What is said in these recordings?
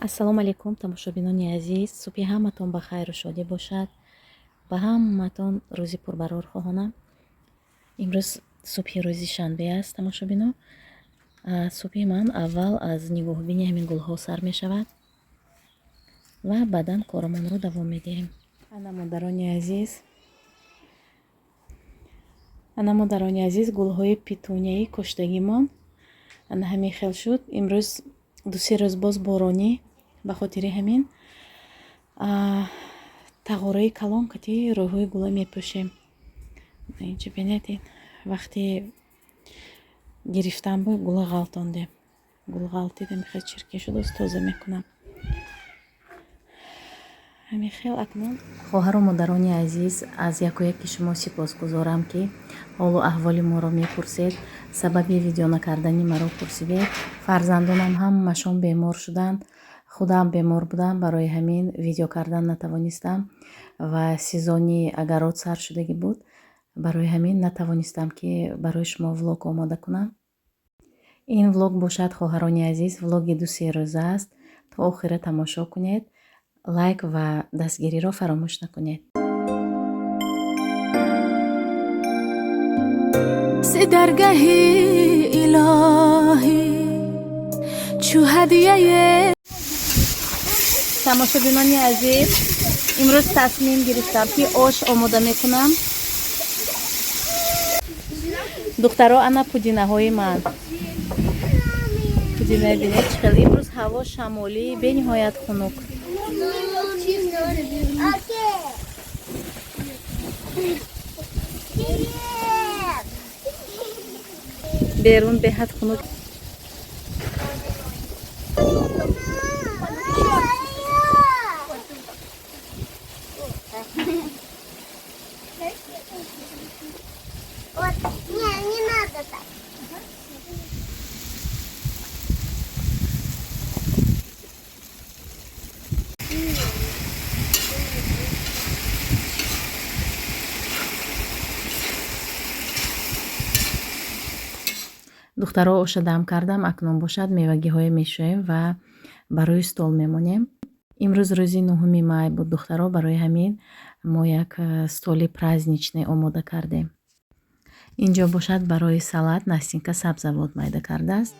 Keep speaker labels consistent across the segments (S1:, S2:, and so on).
S1: ассалому алайкум тамошобинони азиз, субҳи ҳаматон ба хайру шодӣ бошад. Ба ҳаматон рӯзи пурбарор хоҳонам. имрӯз субҳи рӯзи шанбе аст. Тамошобинон, субҳи ман аввал аз нигоҳубини ҳамин гулҳо сар мешавад ва баъдан корамонро давом медиҳем. ана модарони азиз, гулҳои петунияи коштагимон ҳамин хел шуд. имрӯз ду-се рӯз боз боронӣ, ба хотири ҳамин тағораи калон кати рӯйҳои гула мепӯшем. Инҷа бинед, вақти гирифтан бо гула ғалтондем. Гул ғалтидем, хел чиркин шудааст, тоза мекунам. ҳамин хел акнун хоҳару модарони азиз, аз якояки шумо сипосгузорам ки ҳолу аҳволи моро мепурсед, сабаби видео накардани маро пурсидед. Фарзандонам ҳамашон бемор шуданд, худам бемор будам, барои ҳамин видео кардан натавонистам ва сезони агарот сар шудагӣ буд. Барои ҳамин натавонистам ки барои шумо влог омода кунам. Ин влог бошад, хоҳарони азиз, влоги ду-се рӯза аст. То охира тамошо кунед. лайк ва дастгириро фаромӯш накунед.
S2: се даргаҳи илоҳӣ чу ҳадияе.
S1: тамошобинони азиз, имрӯз тасмим гирифтам ки ош омода мекунам. духтаро, ана пудинаҳои ман. пудина бинед чӣ хел. имрӯз ҳаво шамолӣ, бениҳоят хунук. берун беҳад хунук.
S3: Не надо так.
S1: духтаро оша дам кардам. Акнун бошад мевагиҳое мешӯем ва барои стол мемонем. имрӯз рӯзи 9 май буд. духтаро, барои ҳамин мо як столи праздничный омода кардем. инҷо бошад барои салат Настенька сабзавот майда кардааст.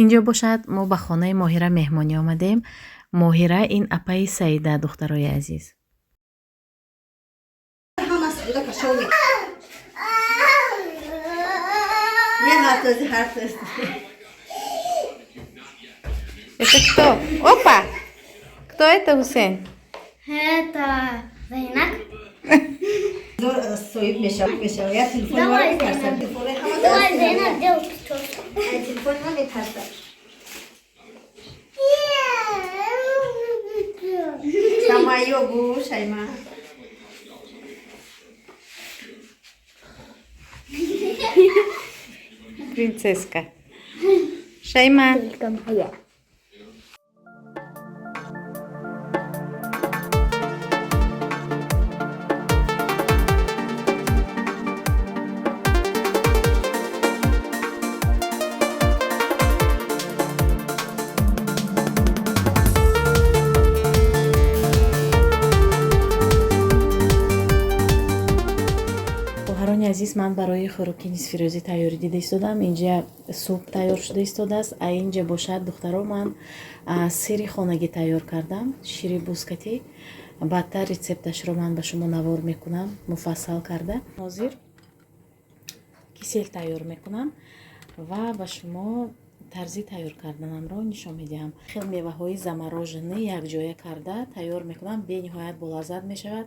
S1: инҷо бошад мо ба хонаи Моҳира меҳмонӣ омадем. Моҳира ин апаи Саида, духтарои азиз. Это кто? Опа! Кто это, Хусейн?
S3: Это Зайнак.
S4: Давай,
S3: Зайнак, делай что.
S1: Принцесска. Шайма.
S3: Только моя.
S1: Хоҳарони азиз, ман барои хӯроки нисфирӯзӣ тайёрӣ дида истодам. Инҷа суп тайёр шуда истодааст. Инҷа бошад, духтаро, ман сири хонагӣ тайёр кардам, шири бускатӣ. баъдтар рецепташро ман ба шумо навор мекунам муфассал карда. ҳозир кисел тайёр мекунам ва ба шумо тарзи тайёр карданамро нишон медиҳам. хел меваҳои замороженӣ якҷоя карда тайёр мекунам. бениҳоят болаззат мешавад.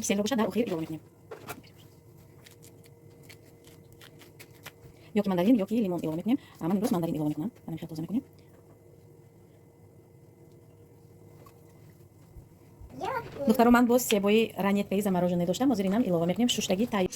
S1: киселро бошад дар охир илова мекунем. ёки мандарин, ёки лимон илова мекунем. Ман имрӯз мандарин илова мекунам. Ҳамин хел тоза мекунем. духтаро, ман боз себои ранеткаи замороженный доштам. Ҳозир инам илова мекунем. Шуштагӣ тайёр.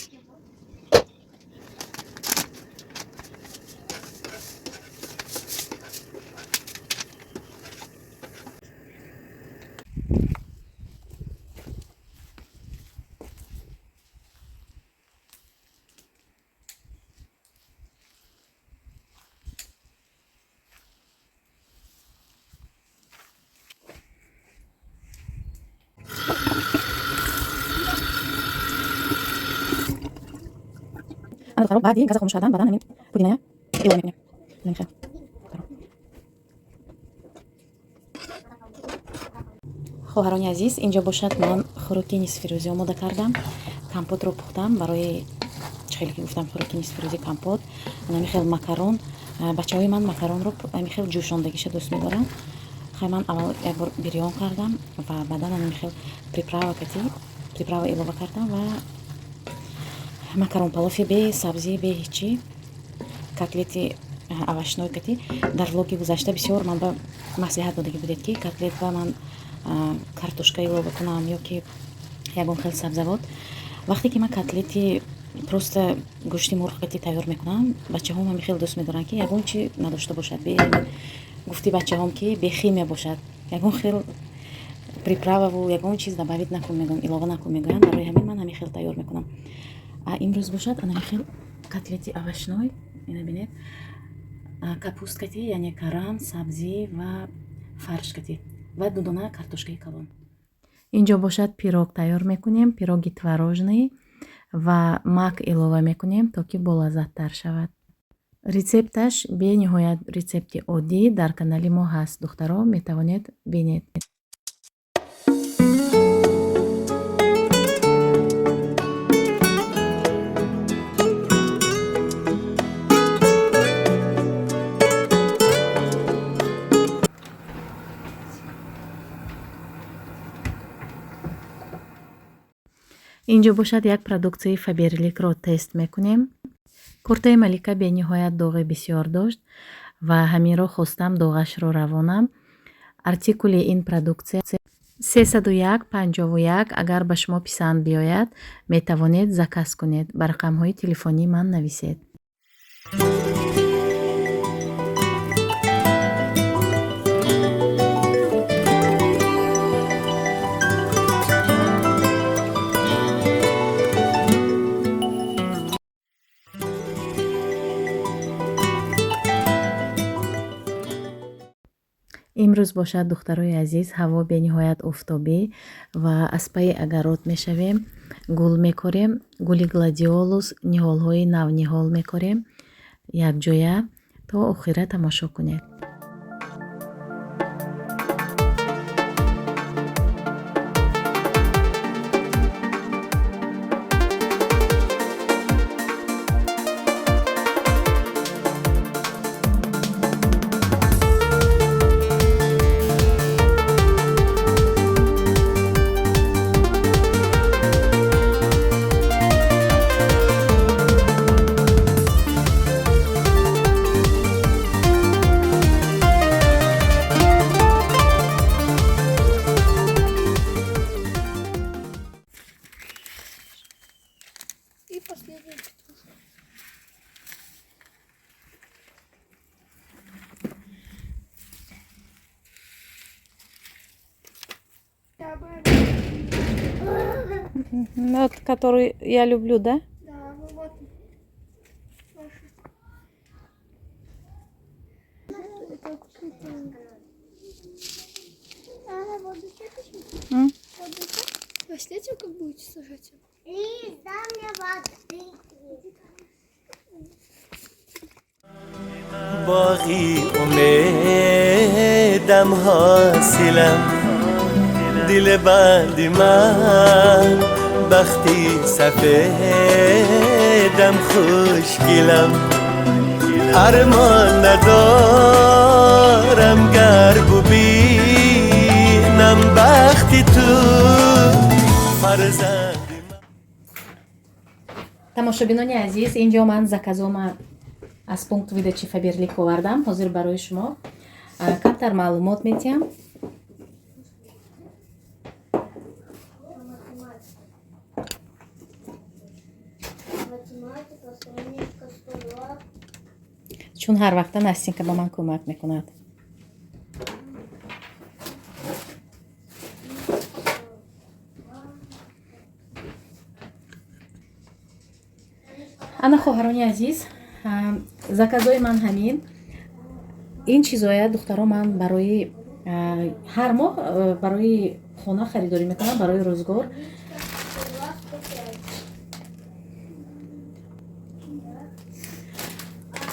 S1: духтаро, баъди газа хомӯш кардан баъдан ҳамин пудиная илова мекунем. хоҳарони азиз, инҷо бошад ман хӯроки нисфирӯзӣ омода кардам. Компотро пухтам. Барои чӣ хеле ки гуфтам хӯроки нисфирӯзӣ компот. Намихел макарон. Бачаҳои ман макаронро намихел ҷӯшондагиша дӯст медоранд. Хай ман аввал як бор бирён кардам ва баъдан намихел приправа илова кардам ва макарон палофи бе сабзӣ, бе ҳичи, котлети авашной кати. Дар влоги гузашта бисёр ман ба маслиҳат додагӣ будед ки котлет ва ман картошка илова кунам ё ки ягон хел сабзавот. Вақте ки ман котлети просто гӯшти мурғ кати тайёр мекунам, бачаҳом ҳами хел дӯст медоранд ки ягон чи надошта бошад. Гуфти бачаҳом ки бехимия бошад. Ягон хел приправаву ягон чиз добавит накун мегӯям, илова накун мегӯям. Барои ҳамин ман ҳами хел тайёр мекунам. Имрӯз бошад анами хел котлети авашной, ина бинед, капуст кати, яъне карам, сабзӣ ва фарш кати ва дудона картошкаи калон. Инҷо бошад пирог тайёр мекунем. Пироги творожный ва мак илова мекунем, то ки болаззаттар шавад. Рецепташ бениҳоят рецепти оддӣ дар канали мо ҳаст. Духтаро, метавонед бинед. инҷо бошад як продуксияи Фаберликро тест мекунем. Куртаи Малика бениҳоят доғи бисёр дошт ва ҳаминро хостам доғашро равонам. Артикули ин продуксия 301 51. Агар ба шумо писанд биёяд, метавонед заказ кунед. Ба рақамҳои телефонии ман нависед. имрӯз бошад духтарои азиз, ҳаво бениҳоят офтобӣ ва аз пайи агарот мешавем, гул мекорем, гули гладиолус, ниҳолҳои нав ниҳол мекорем. Якҷоя то охира тамошо кунед.
S3: И последний.
S1: Вот, который я люблю, да?
S3: Да, ну вот. Это какой-то... Воду
S1: М?
S3: А с этим как будете сажать? Лиз, дай мне воды.
S5: باقی امیدم حاصلم دل بندی من وقتی سفیدم خوشگلم ارمان ندارم گر ببینم وقتی تو فرزندی من.
S1: тамошобинони азиз, инҷо ман заказома аз пункту видачи Фаберлик овардам. Ҳозир барои шумо камтар маълумот метиҳам. чун ҳар вақта Настенька ба ман кӯмак мекунад. ана хоҳарони азиз, заказои ман ҳамин. Ин чизоя духтаро ман барои ҳар моҳ барои хона харидорӣ мекунам, барои рӯзгор.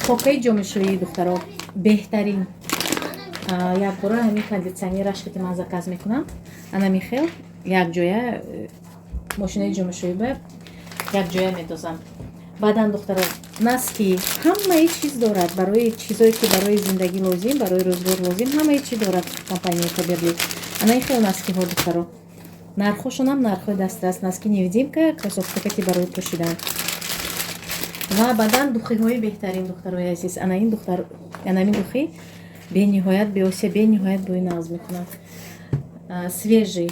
S1: покаи ҷомешӯии духтаро беҳтарин якбора ҳамин кондитсионерашке ки ман заказ мекунам, ана михел якҷоя мошинаи ҷомешӯӣ ба якҷоя медозам. баъдан духтаро наски ҳамаи чиз дорад, барои чизое ки барои зиндагӣ лозим, барои рӯзгор лозим, ҳамаи чи дорад компанияи Фаберли. ана ин хел наскиҳо духтаро, нархошонам нархҳои дастрас, наски невидимка, кросовкака ки барои пӯшидан. ва баъдан духиҳои беҳтарин духтарои азиз. ана ин духӣ бениҳоят беосия, бениҳоят бӯи нағз мекунад, свежий.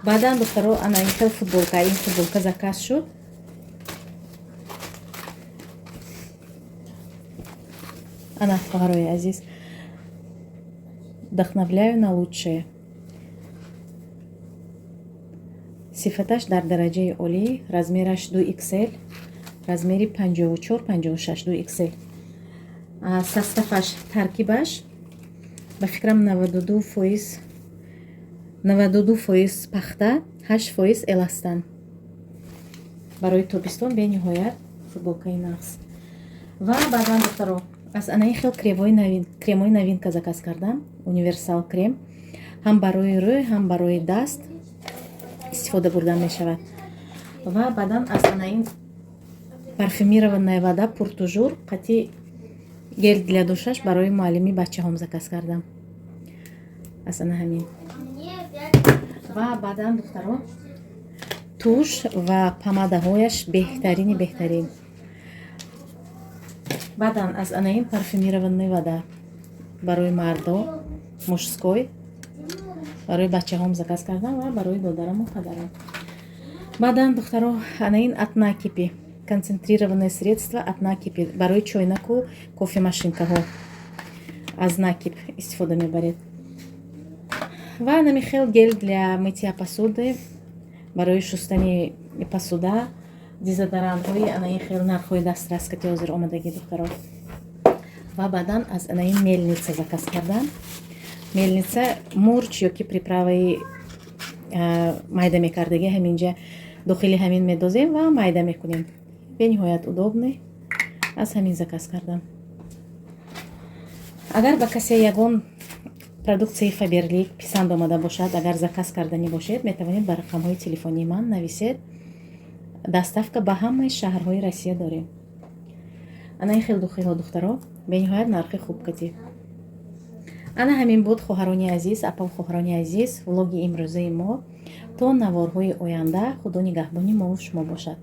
S1: баъдан духтаро ана ин хел футболка, ин футболка заказ шуд. ана хоҳарои азиз, вдохновляю на лучшее. сифаташ дар дараҷаи олӣ, размераш 2XL, размери 54-56 2XL. Составаш, таркибаш ба фикрам 92% пахта, 8% эластан. барои тобистон бениҳоят футболкаи нағз. ва баъдан духтаро аз ана ин хел кремои новинка заказ кардам, универсал крем, ҳам барои рӯй, ҳам барои даст истифода бурда мешавад. ва баъдан аз ана ин парфюмированная вода пуртужур қатъи гел для душаш барои муаллими бачаҳом заказ кардам. аз ана ҳамин. ва баъдан духтаро туш ва помадаҳояш беҳтарини беҳтарин. баъдан аз ана ин парфюмированная вода барои мардо мужской, барои бачаҳом заказ кардам ва барои додараму падарам. баъдан духтаро ана ин от накипи, концентрированное средство от накипи, барои чойнаку кофемашинкаҳо аз накип истифода мебаред. ва ана михел гел для мытья посуды, барои шустани посуда, дезодорантҳои ана ин хел нархҳои дастрас ки ҳозир омадагӣ духтаро. ва баъдан аз ана ин мельница заказ кардам. мельница мурч ёки приправаи майда мекардагӣ ҳаминҷа дохили ҳамин медозем ва майда мекунем. бениҳоят удобный. аз ҳамин заказ кардам. агар ба касе ягон продуксияи Фаберли писанд омада бошад, агар заказ карданӣ бошед, метавонед ба рақамҳои телефонии ман нависед. доставка ба ҳамаи шаҳрҳои Россия дорем. ана ин хел духиҳо духтаро бениҳоят нархи хуб катӣ. ана ҳамин буд хоҳарони азиз, апал хоҳарони азиз, влоги имрӯзаи мо. то наворҳои оянда худо нигаҳбони мо шумо бошад.